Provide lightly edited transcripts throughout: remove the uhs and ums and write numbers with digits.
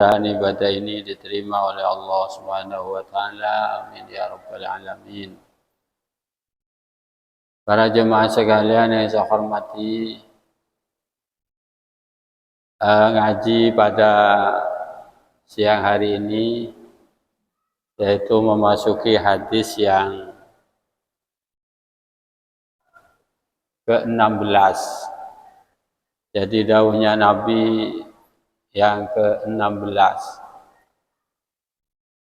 Dan ibadah ini diterima oleh Allah Subhanahu wa taala. Amin ya rabbal alamin. Para jemaah sekalian yang saya hormati, ngaji pada siang hari ini yaitu memasuki hadis yang ke-16. Jadi dawuhnya Nabi yang ke-16.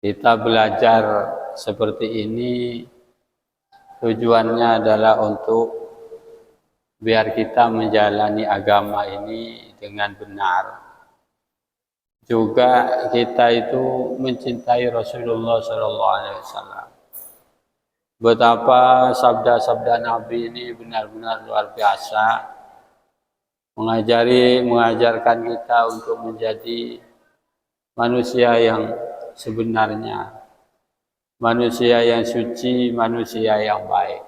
Kita belajar seperti ini tujuannya adalah untuk biar kita menjalani agama ini dengan benar. Juga kita itu mencintai Rasulullah SAW. Betapa sabda-sabda Nabi ini benar-benar luar biasa. Mengajarkan kita untuk menjadi manusia yang sebenarnya, manusia yang suci, manusia yang baik.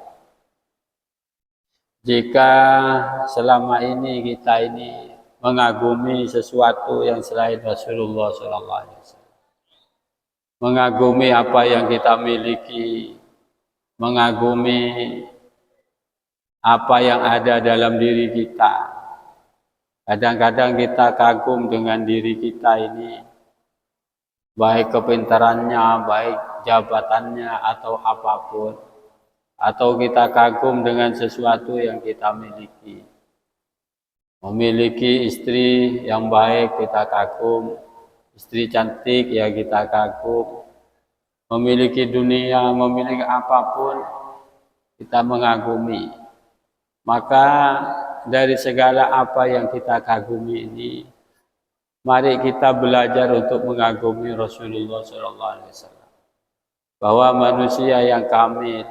Jika selama ini kita ini mengagumi sesuatu yang selain Rasulullah SAW, mengagumi apa yang kita miliki, mengagumi apa yang ada dalam diri kita. Kadang-kadang kita kagum dengan diri kita ini, baik kepintarannya, baik jabatannya, atau apapun. Atau kita kagum dengan sesuatu yang kita miliki. Memiliki istri yang baik, kita kagum. Istri cantik, ya kita kagum. Memiliki dunia, memiliki apapun, kita mengagumi. Maka dari segala apa yang kita kagumi ini, mari kita belajar untuk mengagumi Rasulullah SAW. Bahwa manusia yang kamil,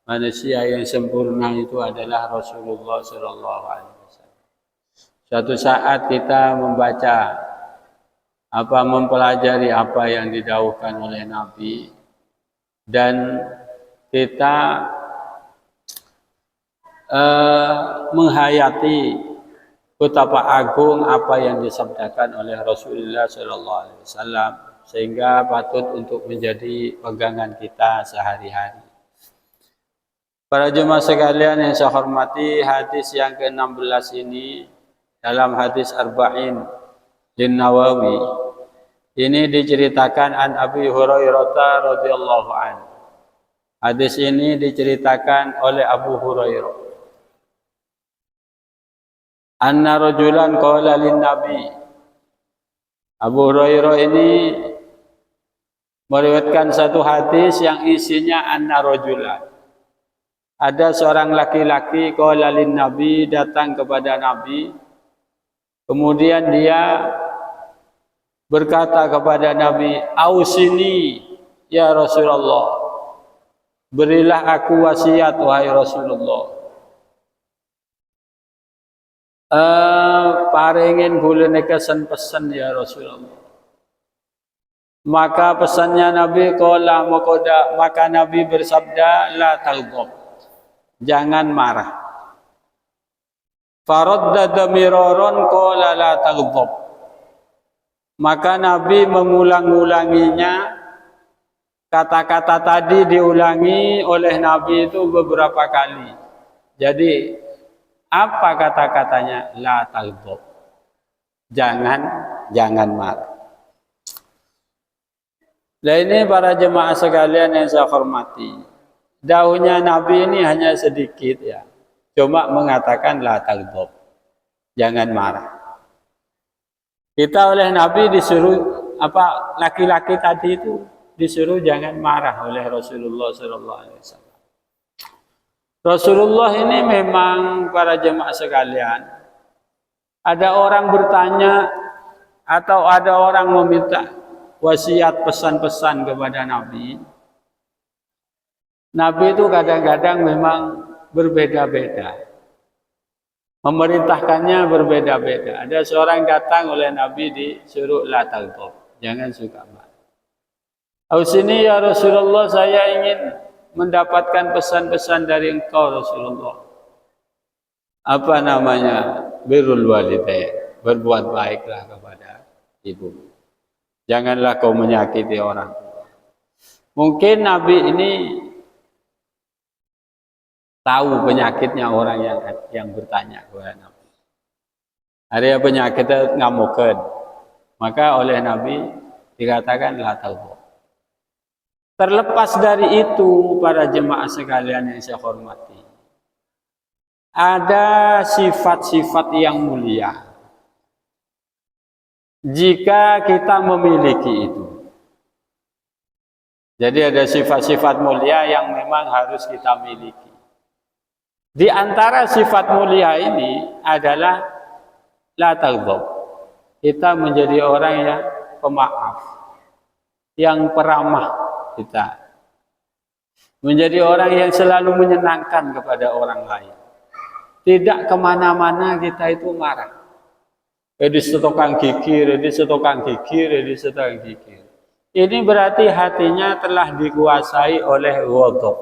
manusia yang sempurna itu adalah Rasulullah SAW. Suatu saat kita membaca, mempelajari apa yang didawuhkan oleh Nabi, dan kita menghayati betapa agung apa yang disabdakan oleh Rasulullah SAW, sehingga patut untuk menjadi pegangan kita sehari-hari. Para jemaah sekalian yang saya hormati, hadis yang ke-16 ini dalam hadis Arba'in Lin Nawawi ini diceritakan an Abi Hurairah radhiyallahu anhu. Hadis ini diceritakan oleh Abu Hurairah. Anna rajulan qala lin Nabi. Abu Hurairah ini meriwayatkan satu hadis yang isinya anna rajulan. Ada seorang laki-laki qala lin Nabi, datang kepada Nabi. Kemudian dia berkata kepada Nabi, "Ausini ya Rasulullah. Berilah aku wasiat wahai Rasulullah. Paringin kula kesan pesan ya Rasulullah." Maka pesannya Nabi maka Nabi bersabda, "La taghdab." Jangan marah. Faraddada miraron qala la taghdab. Maka Nabi mengulang-ulanginya. Kata-kata tadi diulangi oleh Nabi itu beberapa kali. Jadi apa kata-katanya? La taghdab. Jangan marah. Nah, ini para jemaah sekalian yang saya hormati. Dawuhnya Nabi ini hanya sedikit ya. Cuma mengatakan la taghdab. Jangan marah. Kita oleh Nabi disuruh laki-laki tadi itu disuruh jangan marah oleh Rasulullah SAW. Rasulullah ini memang para jemaah sekalian, ada orang bertanya atau ada orang meminta wasiat pesan-pesan kepada Nabi. Nabi itu kadang-kadang memang berbeda-beda. Memerintahkannya berbeda-beda. Ada seorang datang oleh Nabi disuruh la taghdab, jangan suka marah. Ausini ya Rasulullah, saya ingin mendapatkan pesan-pesan dari engkau Rasulullah. Apa namanya? Birrul walidain, berbuat baiklah kepada ibu. Janganlah kau menyakiti orang tua. Mungkin Nabi ini tahu penyakitnya orang yang bertanya kepada Nabi. Ada penyakitnya ngamukan. Maka oleh Nabi dikatakan la taghdab. Terlepas dari itu, para jemaah sekalian yang saya hormati, ada sifat-sifat yang mulia. Jika kita memiliki itu. Jadi ada sifat-sifat mulia yang memang harus kita miliki. Di antara sifat mulia ini adalah la taghdab. Kita menjadi orang yang pemaaf, yang peramah kita. Menjadi orang yang selalu menyenangkan kepada orang lain. Tidak kemana-mana kita itu marah. Di setokang gigir, di setokang gigir, di setokang gigir. Ini berarti hatinya telah dikuasai oleh ghadab.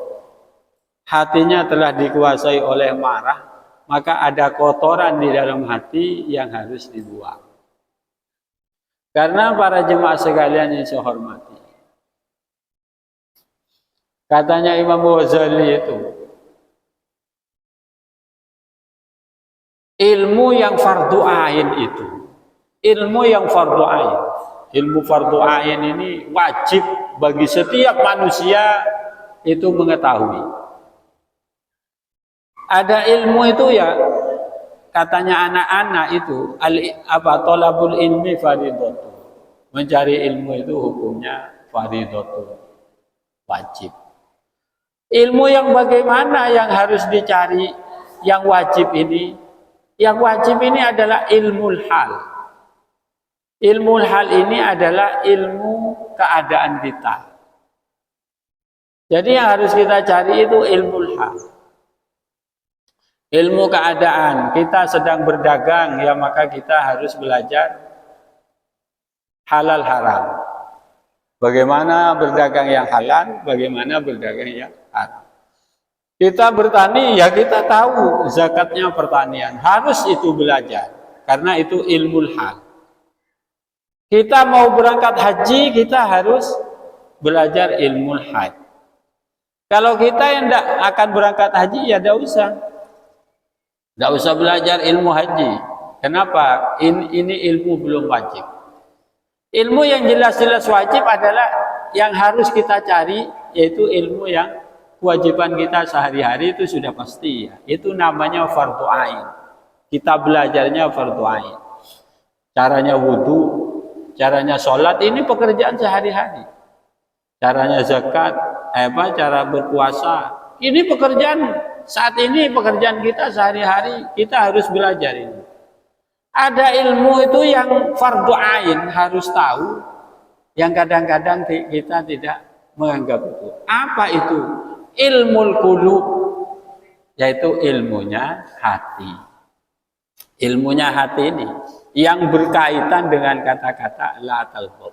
Hatinya telah dikuasai oleh marah, maka ada kotoran di dalam hati yang harus dibuang. Karena para jemaah sekalian yang saya hormati, katanya Imam Ghazali itu, ilmu yang fardu ain itu, ilmu yang fardu ain, ilmu fardu ain ini wajib bagi setiap manusia itu mengetahui. Ada ilmu itu ya, katanya anak-anak itu, thalabul ilmi fardhatun. Mencari ilmu itu hukumnya fardhatun, wajib. Ilmu yang bagaimana yang harus dicari, yang wajib ini? Yang wajib ini adalah ilmul hal. Ilmul hal ini adalah ilmu keadaan kita. Jadi yang harus kita cari itu ilmul hal. Ilmu keadaan. Kita sedang berdagang, ya maka kita harus belajar halal haram. Bagaimana berdagang yang halal, bagaimana berdagang yang haram. Kita bertani, ya kita tahu zakatnya pertanian. Harus itu belajar, karena itu ilmul hal. Kita mau berangkat haji, kita harus belajar ilmul hal. Kalau kita yang tidak akan berangkat haji, ya tidak usah. Tidak usah belajar ilmu haji. Kenapa? Ini ilmu belum wajib. Ilmu yang jelas-jelas wajib adalah yang harus kita cari, yaitu ilmu yang kewajiban kita sehari-hari itu sudah pasti ya. Itu namanya fardu ain. Kita belajarnya fardu ain. Caranya wudhu, caranya sholat, ini pekerjaan sehari-hari. Caranya zakat, cara berpuasa, ini pekerjaan saat ini, pekerjaan kita sehari-hari, kita harus belajar ini. Ada ilmu itu yang fardu ain harus tahu, yang kadang-kadang kita tidak menganggap itu. Apa itu? Ilmul qulub, yaitu ilmunya hati. Ilmunya hati ini yang berkaitan dengan kata-kata la taghdab.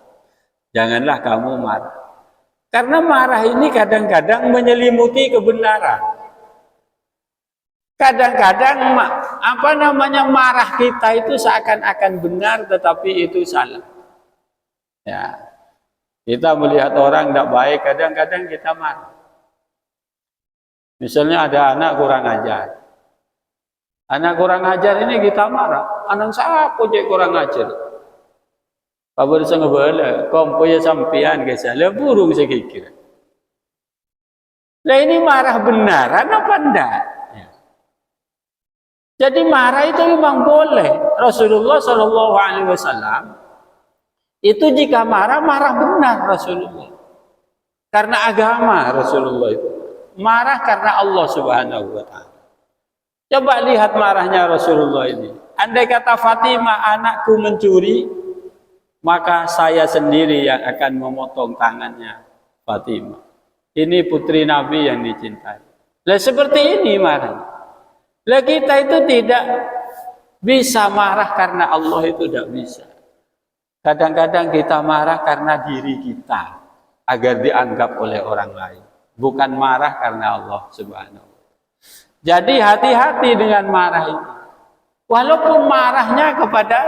Janganlah kamu marah. Karena marah ini kadang-kadang menyelimuti kebenaran. Kadang-kadang marah kita itu seakan-akan benar tetapi itu salah. Ya. Kita melihat orang tidak baik, kadang-kadang kita marah. Misalnya ada anak kurang ajar. Anak kurang ajar ini kita marah. Anak saya cek kurang ajar. Kabar saya ngebala, kompoya sampean guys, lah burung segigir. Lah ini marah benaran apa enggak? Ya. Jadi marah itu memang boleh. Rasulullah Shallallahu Alaihi Wasallam itu jika marah benar Rasulullah. Karena agama Rasulullah itu. Marah karena Allah Subhanahu Wa Taala. Coba lihat marahnya Rasulullah ini. Andai kata Fatimah anakku mencuri, maka saya sendiri yang akan memotong tangannya Fatimah. Ini putri Nabi yang dicintai. Lah seperti ini marah. Lah kita itu tidak bisa marah karena Allah, itu tidak bisa. Kadang-kadang kita marah karena diri kita agar dianggap oleh orang lain, bukan marah karena Allah Subhanahu. Jadi hati-hati dengan marah ini. Walaupun marahnya kepada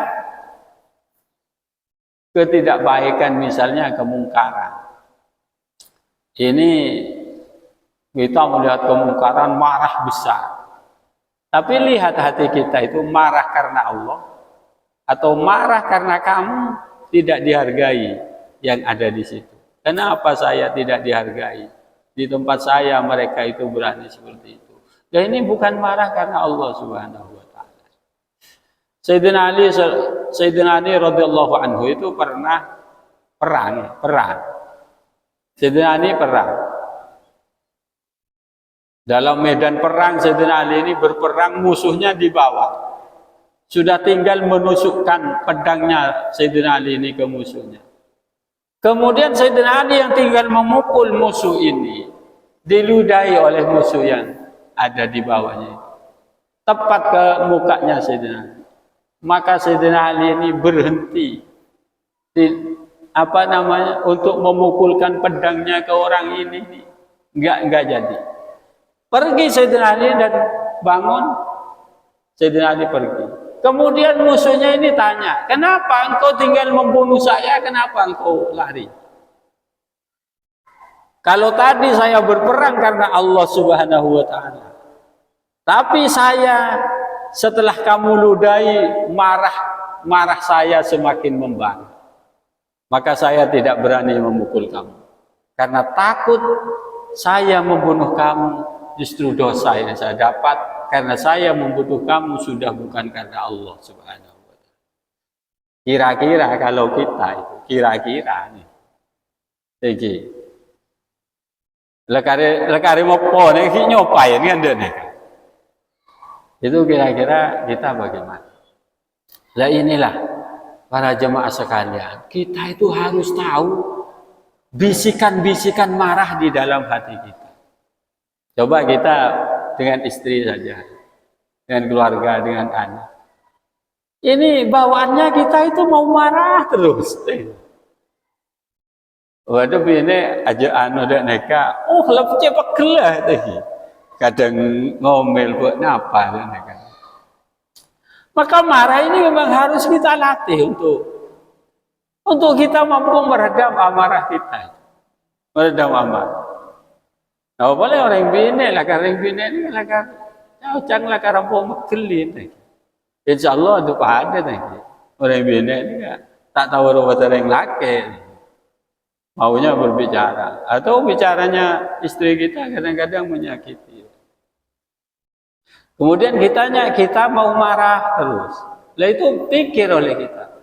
ketidakbaikan, misalnya kemungkaran. Ini kita melihat kemungkaran marah besar. Tapi lihat hati kita itu marah karena Allah atau marah karena kamu tidak dihargai yang ada di situ. Kenapa saya tidak dihargai? Di tempat saya mereka itu berani seperti itu. Dan ini bukan marah karena Allah Subhanahu wa taala. Sayyidina Ali radhiyallahu anhu itu pernah perang. Sayyidina Ali perang. Dalam medan perang Sayyidina Ali ini berperang, musuhnya di bawah. Sudah tinggal menusukkan pedangnya Sayyidina Ali ini ke musuhnya. Kemudian Sayyidina Ali yang tinggal memukul musuh ini diludahi oleh musuh yang ada di bawahnya. Tepat ke mukanya Sayyidina Ali. Maka Sayyidina Ali ini berhenti untuk memukulkan pedangnya ke orang ini. Enggak jadi. Pergi Sayyidina Ali dan bangun. Sayyidina Ali pergi. Kemudian musuhnya ini tanya, kenapa engkau tinggal membunuh saya? Kenapa engkau lari? Kalau tadi saya berperang karena Allah Subhanahu wa taala. Tapi saya setelah kamu ludahi, marah saya semakin membara. Maka saya tidak berani memukul kamu. Karena takut saya membunuh kamu, justru dosa yang saya dapat. Karena saya membunuh kamu sudah bukan karena Allah Subhanahu wa taala. Kira-kira kalau kita itu, kira-kira nih. Iki. Lekare mopo nek nyopain kan dene. Itu kira-kira kita bagaimana? Lah inilah para jemaah sekalian, kita itu harus tahu bisikan-bisikan marah di dalam hati kita. Coba kita dengan istri saja, dengan keluarga, dengan anak. Ini bawaannya kita itu mau marah terus. Waduh ini aja dek neka, lebih cepat gelah tadi. Kadang ngomel buat napa neka. Maka marah ini memang harus kita latih untuk kita mampu meredam amarah kita. Meredam amarah. Nah, boleh orang bina lah, orang bina ni lah kan, jangan lah orang pun kelin. InsyaAllah itu pada lagi. Orang bina ni tak tahu orang yang laki, maunya berbicara, atau bicaranya istri kita kadang-kadang menyakiti. Kemudian kita mau marah terus. Lah itu pikir oleh kita,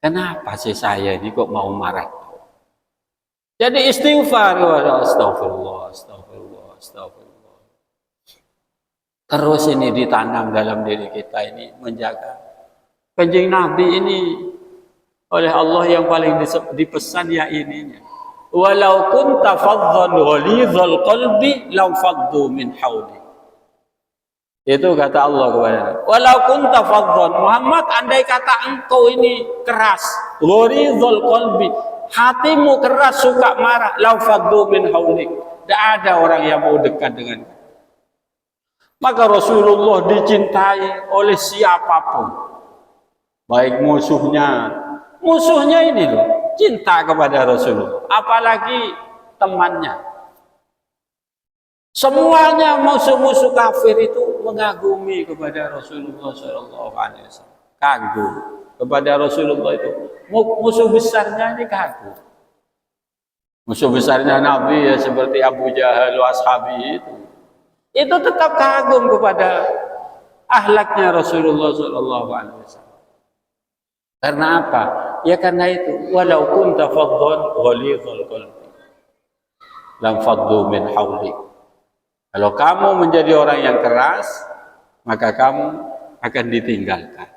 kenapa sih saya ini kok mau marah? Jadi istighfar, astagfirullah. Terus ini ditanam dalam diri kita ini, menjaga. Kanjeng Nabi ini oleh Allah yang paling dipesan ya ininya. Walau kunta faddan ghalidhal qalbi lam faddu min hawli. Itu kata Allah kepada walau kunta faddan Muhammad, andai kata engkau ini keras, ghalidhal qalbi, hatimu keras, suka marah, lau faddu min haulik, tidak ada orang yang mau dekat dengan. Maka Rasulullah dicintai oleh siapapun, baik musuhnya ini loh cinta kepada Rasulullah, apalagi temannya. Semuanya musuh-musuh kafir itu mengagumi kepada Rasulullah SAW, kagum kepada Rasulullah itu. Musuh besarnya ini kagum. Musuh besarnya Nabi ya seperti Abu Jahal ashabi itu tetap kagum kepada akhlaknya Rasulullah SAW. Karena apa? Ya karena itu, walau kunta faddan ghalidhal qalbi lam faddu min hawlik. Kalau kamu menjadi orang yang keras, maka kamu akan ditinggalkan.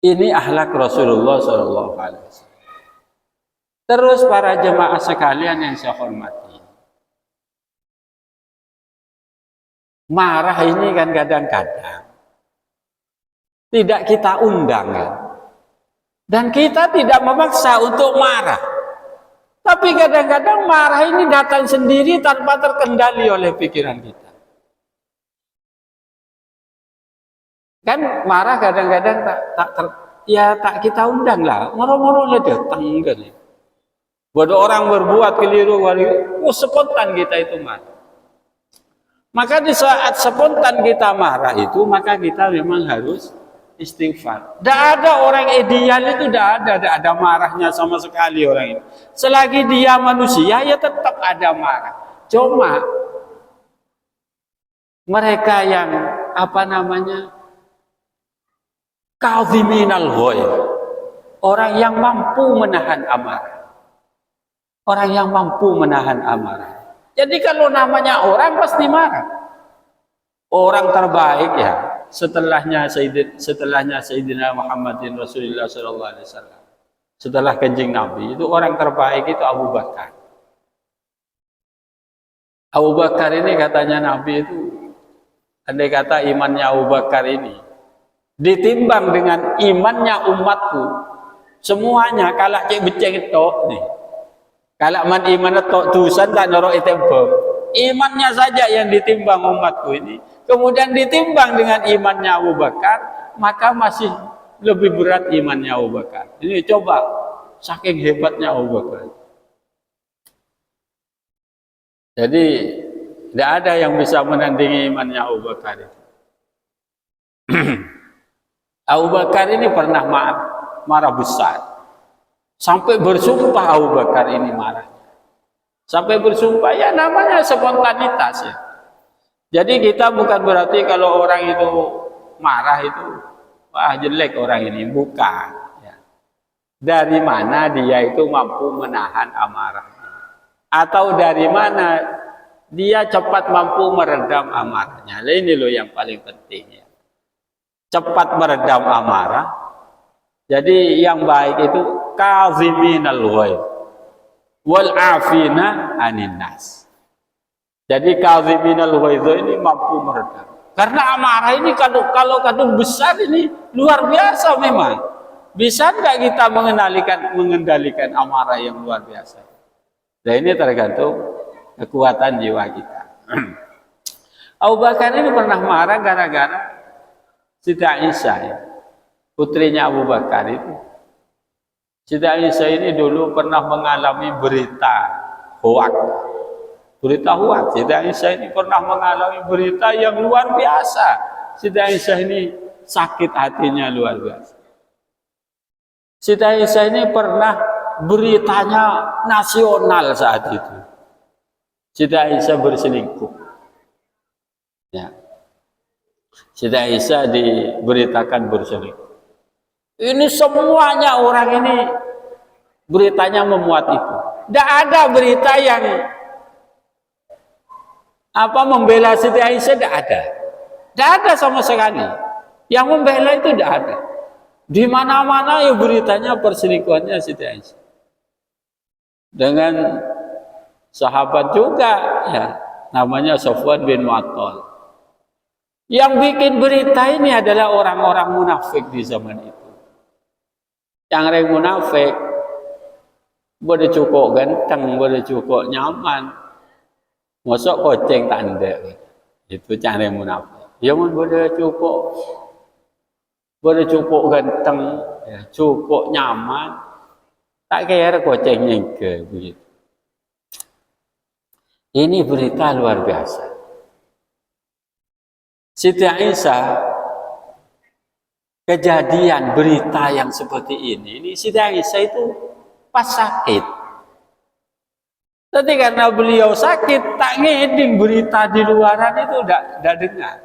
Ini akhlak Rasulullah SAW. Terus para jemaah sekalian yang saya hormati, marah ini kan kadang-kadang tidak kita undang kan? Dan kita tidak memaksa untuk marah. Tapi kadang-kadang marah ini datang sendiri tanpa terkendali oleh pikiran kita. Kan marah kadang-kadang ya tak kita undang lah, moro-moro lah datang kan. Buat orang berbuat keliru, spontan kita itu marah. Maka di saat spontan kita marah itu, maka kita memang harus istighfar. Tidak ada orang ideal itu, tidak ada marahnya sama sekali orang ini. Selagi dia manusia, ya tetap ada marah. Cuma mereka yang kadhiminal ghaidh, orang yang mampu menahan amarah. Orang yang mampu menahan amarah. Jadi kalau namanya orang pasti marah. Orang terbaik ya setelahnya Sayyidina Muhammadin Rasulullah sallallahu alaihi wasallam. Setelah Kanjeng Nabi itu orang terbaik itu Abu Bakar. Abu Bakar ini katanya Nabi itu, andai kata imannya Abu Bakar ini ditimbang dengan imannya umatku, semuanya kalak cek beceng tok nih. Kalak man iman tok tusan tak norok itembom. Imannya saja yang ditimbang umatku ini, kemudian ditimbang dengan imannya Abu Bakar, maka masih lebih berat imannya Abu Bakar. Ini coba, saking hebatnya Abu Bakar. Jadi tidak ada yang bisa menandingi imannya Abu Bakar itu. Abu Bakar ini pernah marah besar. Sampai bersumpah Abu Bakar ini marah. Sampai bersumpah, ya namanya spontanitas ya. Jadi kita bukan berarti kalau orang itu marah itu, wah jelek orang ini, bukan. Ya. Dari mana dia itu mampu menahan amarahnya. Atau dari mana dia cepat mampu meredam amarahnya. Nah, ini loh yang paling penting ya. Cepat meredam amarah. Jadi yang baik itu kadhiminal ghaidh wal afina anin nas. Jadi kadhiminal ghaidh ini mampu meredam. Karena amarah ini kalau kadung besar ini luar biasa memang. Bisa enggak kita mengendalikan amarah yang luar biasa? Nah ini tergantung kekuatan jiwa kita. Abu Bakar ini pernah marah gara-gara Siti Aisyah ya. Putrinya Abu Bakar itu. Siti Aisyah ini dulu pernah mengalami berita hoak. Berita hoak. Siti Aisyah ini pernah mengalami berita yang luar biasa. Siti Aisyah ini sakit hatinya luar biasa. Siti Aisyah ini pernah beritanya nasional saat itu. Siti Aisyah berselingkuh. Ya. Siti Aisyah diberitakan berselingkuh. Ini semuanya orang ini beritanya memuat itu. Tidak ada berita yang membela Siti Aisyah, tidak ada. Tidak ada sama sekali. Yang membela itu tidak ada. Di mana-mana ya beritanya perselingkuhannya Siti Aisyah. Dengan sahabat juga ya, namanya Safwan bin Mu'attal. Yang bikin berita ini adalah orang-orang munafik di zaman itu. Yang orang munafik boleh cukup ganteng, boleh cukup nyaman, masuk koceng tanda. Itu cara munafik. Yang boleh cukup ganteng, ya, cukup nyaman, tak kira kocengnya ke begitu. Ini berita luar biasa. Siti Aisyah, kejadian berita yang seperti ini Siti Aisyah itu pas sakit. Tapi karena beliau sakit, tak ngeding berita di luaran itu tidak dengar.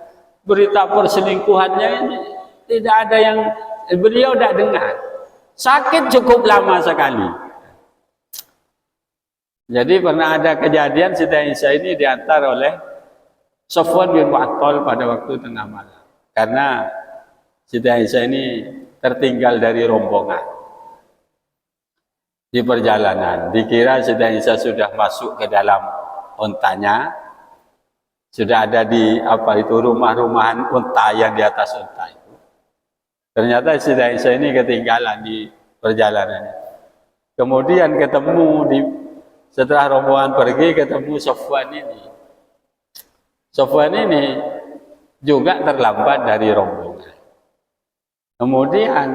Berita perselingkuhannya ini tidak ada yang beliau tidak dengar. Sakit cukup lama sekali. Jadi pernah ada kejadian Siti Aisyah ini diantar oleh Safwan bin Mu'attal pada waktu tengah malam. Karena Siti Aisyah ini tertinggal dari rombongan di perjalanan. Dikira Siti Aisyah sudah masuk ke dalam untanya, sudah ada di rumah-rumahan unta yang di atas unta itu. Ternyata Siti Aisyah ini ketinggalan di perjalanan. Kemudian setelah rombongan pergi ketemu Safwan ini. Safwan ini juga terlambat dari rombongan. Kemudian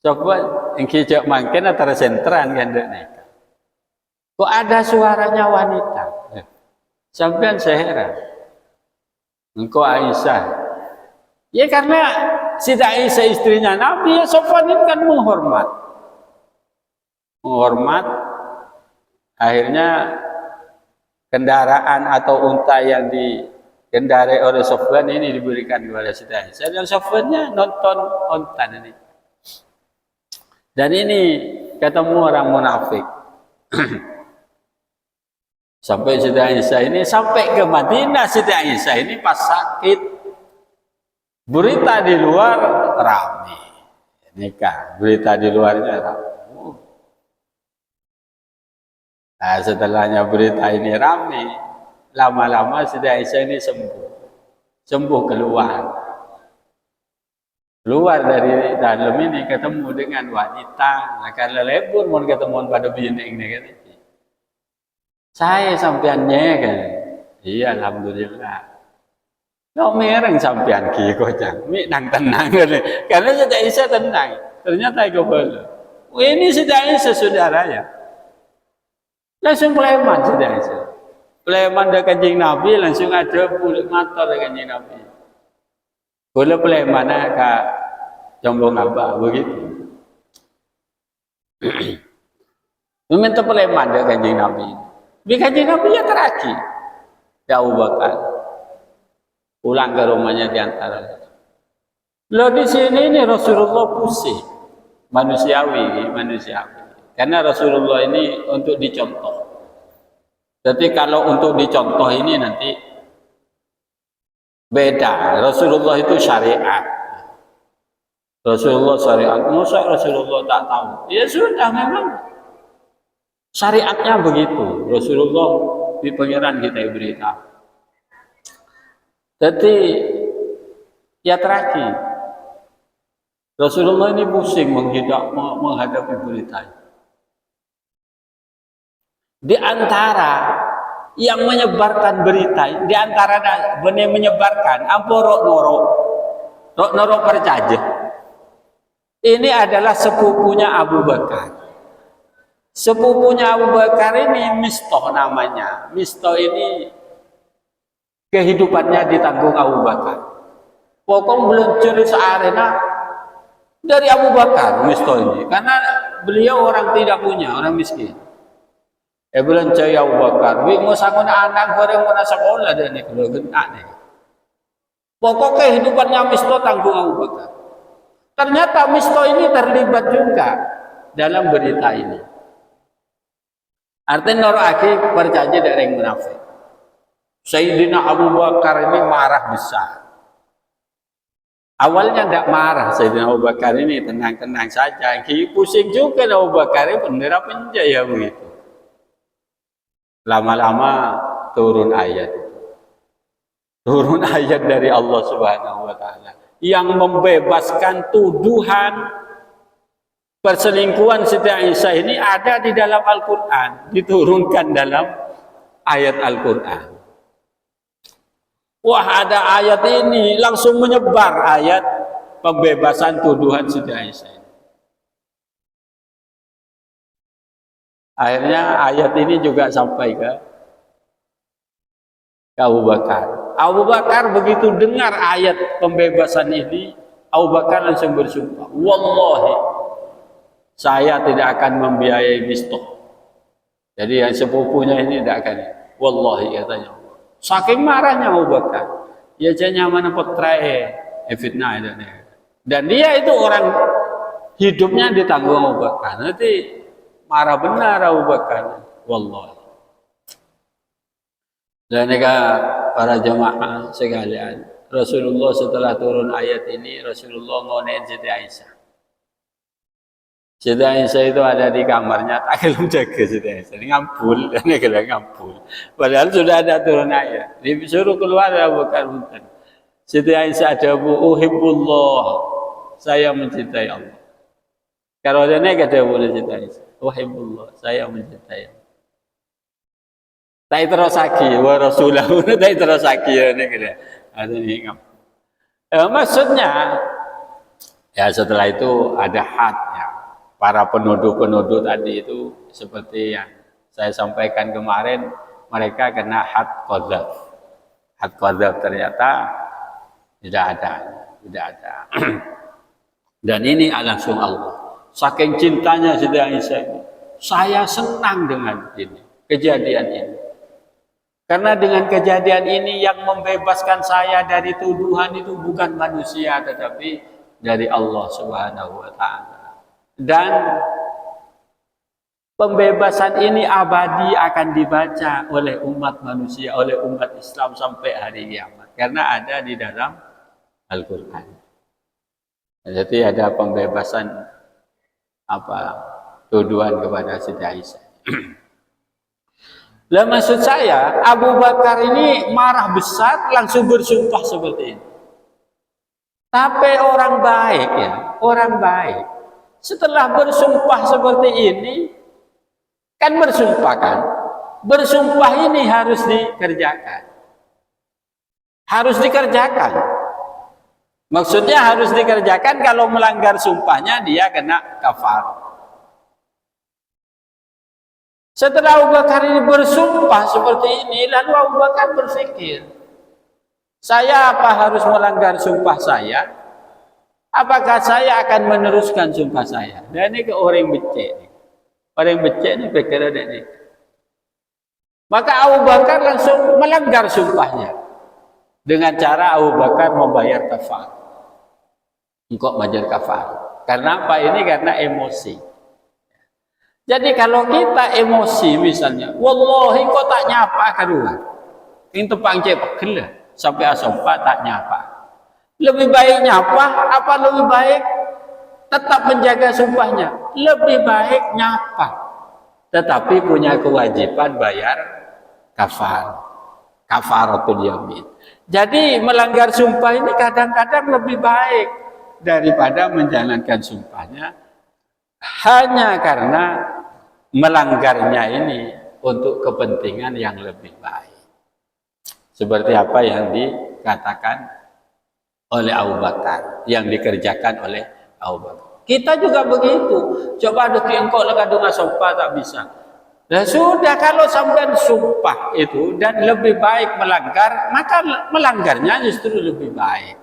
Coba yang kijak mangken antara sentran kan neka. Kok ada suaranya wanita? Sampean seheran. Engkau Aisyah. Ya karena Siti Aisyah istrinya Nabi, ya Sofwan ini kan menghormat. Menghormat, akhirnya kendaraan atau unta yang dikendarai oleh Sofwan ini diberikan kepada Siti Aisyah. Dan Sofwannya nonton unta ini. Dan ini ketemu orang munafik. Sampai Siti Aisyah ini sampai ke Madinah, Siti Aisyah ini pas sakit, berita di luar ramai. Nikah, berita di luarnya ramai. Nah, setelahnya berita ini ramai, lama-lama Siti Aisyah ini sembuh keluar. Keluar dari dalam ini ketemu dengan wanita. Nah, kalau lebur mau ketemu pada bini ini kan. Saya sampeannya kan. Iya, alhamdulillah. No mereng sampean ki kocang. Mi nang tenang kan. Karena Siti Aisyah tenang. Ternyata aku belum. Ini Siti Aisyah saudaranya. Langsung preman Siti Aisyah. Preman dari Kanjeng Nabi langsung ada bulik mata dari Kanjeng Nabi. Boleh preman ka jomblo apa begitu. Meminta preman dari Kanjeng Nabi. Di Kanjeng Nabi ya terakhir. Ya Abu Bakar pulang ke rumahnya di antara. Loh di sini ini Rasulullah pusing, manusiawi. Karena Rasulullah ini untuk dicontoh. Jadi kalau untuk dicontoh ini nanti beda. Rasulullah itu syariat. Rasulullah syariat. Masa Rasulullah tak tahu? Ya sudah memang. Syariatnya begitu. Rasulullah di pangeran kita beritahu. Jadi ya terakhir Rasulullah ini pusing menghadapi berita. Di antara yang menyebarkan berita, di antara benar menyebarkan, amporok noro percaja. Ini adalah sepupunya Abu Bakar. Sepupunya Abu Bakar ini Mistoh namanya. Mistoh ini kehidupannya ditanggung Abu Bakar. Pokoknya belum curi searena dari Abu Bakar Mistoh ini. Karena beliau orang tidak punya, orang miskin. Belum curi Abu Bakar. Mau sangun anak bareng mau sekolah dan ini kalau gentak nih. Pokoknya kehidupannya Mistoh tanggung Abu Bakar. Ternyata Mistoh ini terlibat juga dalam berita ini. Artinya orang akhir percaya dari yang munafik. Sayyidina Abu Bakar ini marah besar. Awalnya tidak marah Sayyidina Abu Bakar ini, tenang-tenang saja. Pusing juga Abu Bakar ini bendera penjaya begitu. Lama-lama turun ayat. Turun ayat dari Allah Subhanahu wa taala yang membebaskan tuduhan perselingkuhan Siti Aisyah ini ada di dalam Al-Quran, diturunkan dalam ayat Al-Quran. Wah, ada ayat ini langsung menyebar ayat pembebasan tuduhan Siti Aisyah. Akhirnya ayat ini juga sampai ke Abu Bakar. Abu Bakar begitu dengar ayat pembebasan ini, Abu Bakar langsung bersumpah, wallahi saya tidak akan membiayai Mistoh. Jadi yang sepupunya ini tidak akan. Wallahi katanya. Saking marahnya Abu Bakar. Ya janya mana potrai fitnah itu. Dan dia itu orang hidupnya ditanggung Abu Bakar. Nanti marah benar Abu Bakar. Wallahi. Dan para jemaah sekalian, Rasulullah setelah turun ayat ini, Rasulullah ngonein Siti Aisyah. Siti Aisyah itu ada di kamarnya, tak belum jaga Siti Aisyah, ngampul, dan dia ngampul. Padahal sudah ada turun ayat, disuruh keluar Abu Bakar. Siti Aisyah ada uhibbullah, saya mencintai Allah. Kalau ada kata boleh Siti Aisyah, uhibbullah, saya mencintai Allah. Tak terus lagi, wa rasulahu, tak terus lagi ya ini kira. Ada nih ngampul. Maksudnya, ya setelah itu ada had, ya. para penuduh-penuduh tadi itu seperti yang saya sampaikan kemarin, mereka kena had qadzaf. Had qadzaf ternyata tidak ada. Dan ini langsung Allah. Saking cintanya Siti Aisyah ini, saya senang dengan ini, kejadian ini. Karena dengan kejadian ini yang membebaskan saya dari tuduhan itu bukan manusia tetapi dari Allah Subhanahu wa taala. Dan pembebasan ini abadi akan dibaca oleh umat manusia, oleh umat Islam sampai hari kiamat. Karena ada di dalam Al-Qur'an. Jadi ada pembebasan tuduhan kepada Siti Aisyah. Lah maksud saya, Abu Bakar ini marah besar langsung bersumpah seperti ini. Tapi orang baik ya, orang baik. Setelah bersumpah seperti ini, kan bersumpah kan? Bersumpah ini harus dikerjakan. Harus dikerjakan. Maksudnya harus dikerjakan, kalau melanggar sumpahnya dia kena kafarah. Setelah Abu Bakar ini bersumpah seperti ini, lalu Abu Bakar berpikir, saya apa harus melanggar sumpah saya? Apakah saya akan meneruskan sumpah saya? Dan ini ke orang becek. Orang becek ini berkira ini. Maka Abu Bakar langsung melanggar sumpahnya. Dengan cara Abu Bakar membayar kafar. Engkau bayar kafar. Karena apa ini? Karena emosi. Jadi kalau kita emosi misalnya, wallahi kau tak nyapa kedua. Ini tepang cepet gila sampai asompa tak nyapa. Lebih baik nyapa apa lebih baik tetap menjaga sumpahnya? Lebih baik nyapa. Tetapi punya kewajiban bayar kafar. Kafaratul yamin. Jadi melanggar sumpah ini kadang-kadang lebih baik daripada menjalankan sumpahnya hanya karena melanggarnya ini untuk kepentingan yang lebih baik. Seperti apa yang dikatakan oleh Abu Bakar, yang dikerjakan oleh Abu Bakar. Kita juga begitu. Coba ada engkau kadung sumpah tak bisa. Dan sudah kalau sampai sumpah itu dan lebih baik melanggar, maka melanggarnya justru lebih baik.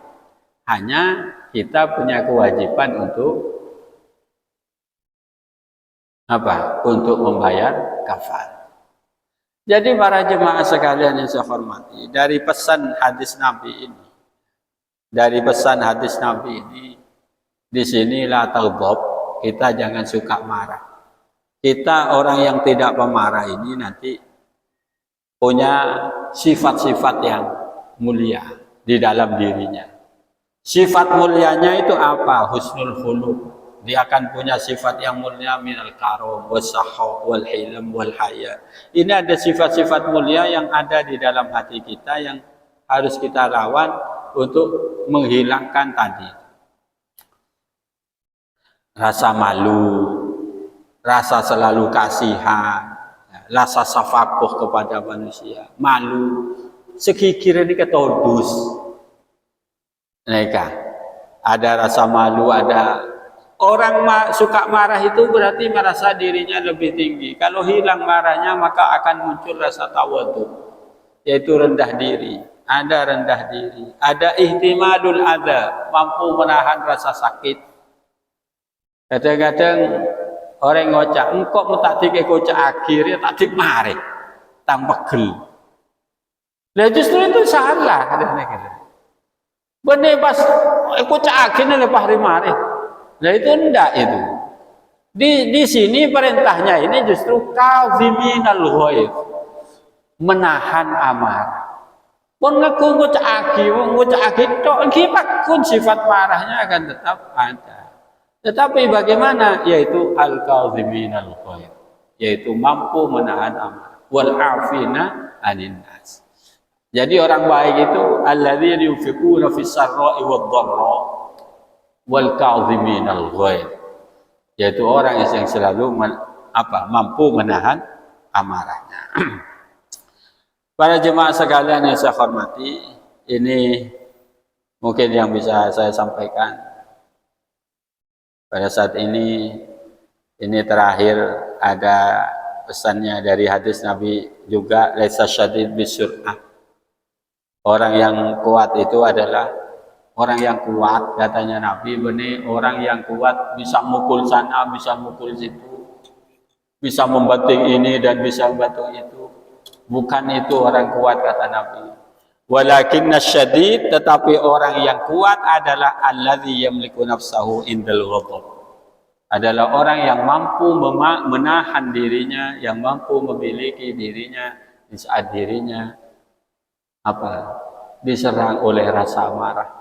Hanya kita punya kewajiban untuk untuk membayar kafar. Jadi para jemaah sekalian yang saya hormati, dari pesan hadis Nabi ini, di sini la taghdab, kita jangan suka marah. Kita orang yang tidak pemarah ini nanti punya sifat-sifat yang mulia di dalam dirinya. Sifat mulianya itu apa? Husnul khuluq. Dia akan punya sifat yang mulia, minal karom, wassahaw, wal hilm, wal haya. Ini ada sifat-sifat mulia yang ada di dalam hati kita yang harus kita lawan untuk menghilangkan tadi. Rasa malu, rasa selalu kasihan, rasa safakuh kepada manusia, malu, sekikir ini ketodus. Mereka ada rasa malu, ada orang suka marah itu berarti merasa dirinya lebih tinggi. Kalau hilang marahnya maka akan muncul rasa tawadhu, yaitu rendah diri. Ada rendah diri, ada ihtimalul adza, mampu menahan rasa sakit. Kadang-kadang orang ngocak, engkau mutatik kocak akhirnya tak mari, tanpa gel. Nah justru itu salah. Bener pas kocak akhirnya lepas hari mari. Nah itu enggak itu. Di sini perintahnya ini justru kaziminal ghaib, menahan amarah. Pun ngaku ngucak tok kipak kun sifat marahnya akan tetap ada. Tetapi bagaimana? Yaitu al-kaziminal ghaib, yaitu mampu menahan amarah. Wal afina anin nas. Jadi orang baik itu alladzina yunfiquna fis sarra'i wad dharra wal kaziminal ghaib, yaitu orang yang selalu mampu menahan amarahnya. Para jemaah sekalian yang saya hormati, ini mungkin yang bisa saya sampaikan pada saat ini. Ini terakhir ada pesannya dari hadis Nabi juga, laisa syadid bisur'ah. Orang yang kuat itu adalah orang yang kuat, katanya Nabi, benih orang yang kuat bisa mukul sana, bisa mukul situ, bisa membanting ini dan bisa membanting itu. Bukan itu orang kuat, kata Nabi. Walakinna syadid, tetapi orang yang kuat adalah alladzi yamliku nafsahu indal ghadab. Adalah orang yang mampu menahan dirinya, yang mampu memiliki dirinya di saat dirinya diserang oleh rasa marah.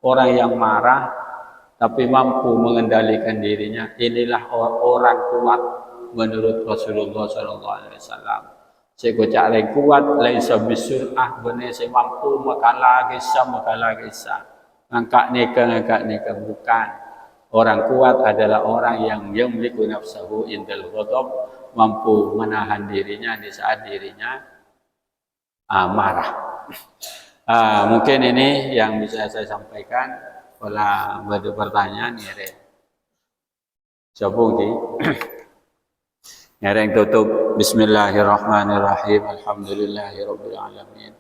Orang yang marah tapi mampu mengendalikan dirinya, inilah orang kuat menurut Rasulullah SAW. Sekocak lain kuat, laisa bisur'ah, benih saya mampu makalah kisah. Ngangkat nikah, bukan. Orang kuat adalah orang yang yamliku nafsahu indal ghadab, mampu menahan dirinya di saat dirinya marah. Mungkin ini yang bisa saya sampaikan. Kalau ada pertanyaan, Siapa di? Yang tutup. Bismillahirrahmanirrahim. Alhamdulillahirabbil alamin.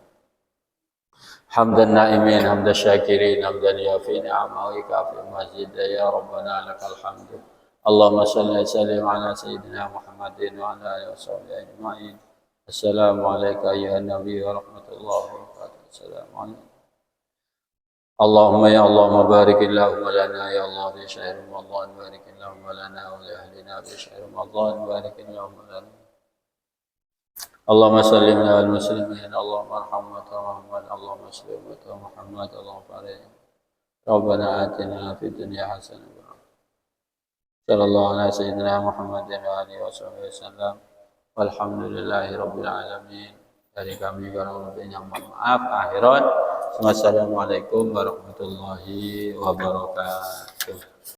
Hamdan na'imin, hamdan syakirin, hamdan yafi ni'ama wa ikafi mazid, ya Rabbana lakal hamdu. Allahumma salli wa sallim ala sayyidina Muhammadin wa ala alihi wa sahbihi ajma'in. Assalamualaikum ayyuhan nabi wa rahmatullahi wa barakatuh. Assalamualaikum. Allahumma ya Allah barik Allahumma lana ya Allah fi syahr Ramadan, barik Allahumma lana wa li ahlina fi syahr Ramadan, barik Allahumma lana. Allahumma salli ala al-muslimin, Allahumma arham wa Muhammad, Allahumma salli wa Muhammad, Allahumma barik. Rabbana atina fid dunya hasanah wa sallallahu ala sayyidina Muhammadin wa alihi wa sahbihi wasallam. Walhamdulillahi rabbil alamin. Dari kami kalau lebihnya maaf akhirat. Wassalamualaikum warahmatullahi wabarakatuh.